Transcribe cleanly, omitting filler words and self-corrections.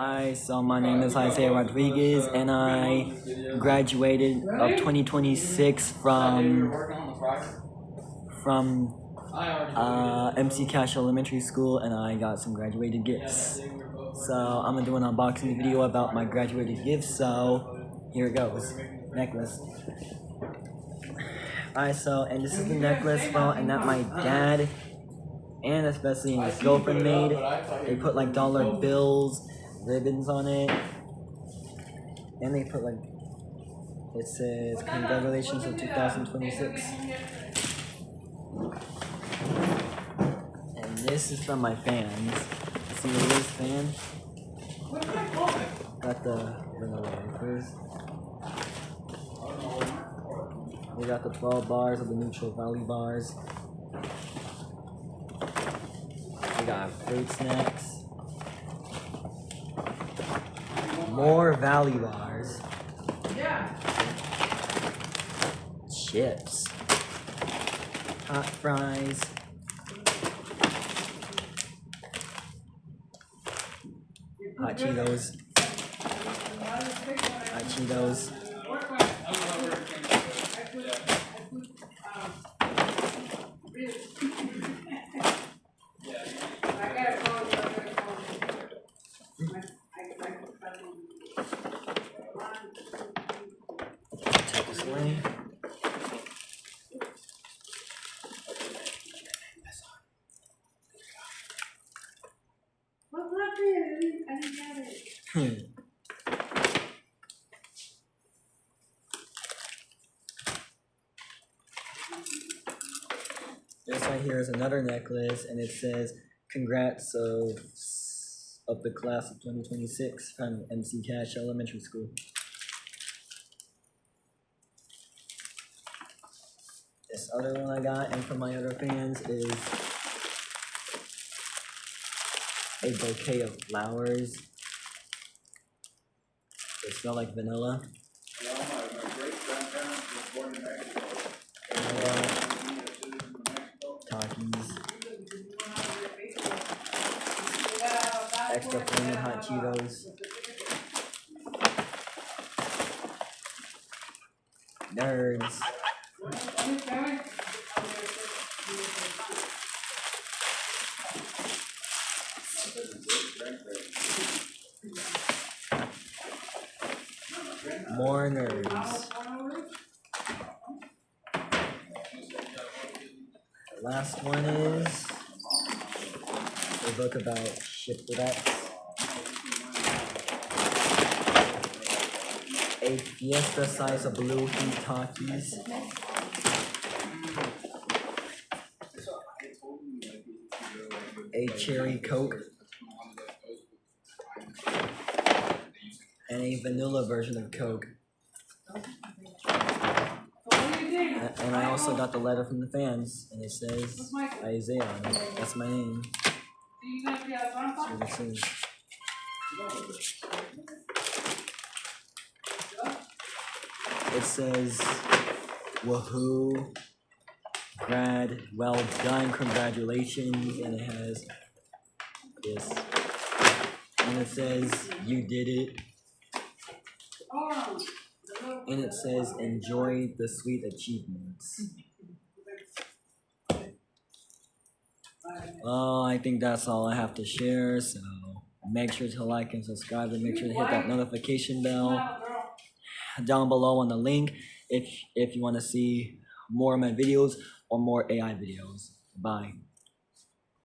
Hi, so my name is Isaiah Rodriguez, and I graduated of 2026 from MC Cash Elementary School, and I got some graduated gifts. So I'm gonna do an unboxing video about my graduated gifts. So here it goes. Necklace. Alright, and this is the necklace and that my dad and especially his girlfriend made. They put like dollar bills, ribbons on it, and they put it says congratulations on 2026. And this is from my fans. See this fan? Got the vanilla wafers. We got the 12 bars of the Neutral Valley bars. We got fruit snacks. More Valley bars. Chips. Hot fries. Hot Cheetos. Hot Cheetos. Take this away. This right here is another necklace, and it says, "Congrats of the class of 2026 from MC Cash Elementary School." This other one I got, and from my other fans, is a bouquet of flowers. They smell like vanilla. Takis. Extra flaming hot Cheetos. Nerds. More nerds. The last one is a book about shipwrecks. A Fiesta size of blue heat Takis. A cherry Coke. And a vanilla version of Coke. And I also got the letter from the fans, and it says Isaiah on it. That's my name. That's what it says. It says, "Woohoo, grad, well done, congratulations," and it has this. And it says, "You did it." And it says, "Enjoy the sweet achievements." Well, I think that's all I have to share, so make sure to like and subscribe, and make sure to hit that notification bell down below on the link if you want to see more of my videos or more AI videos. Bye.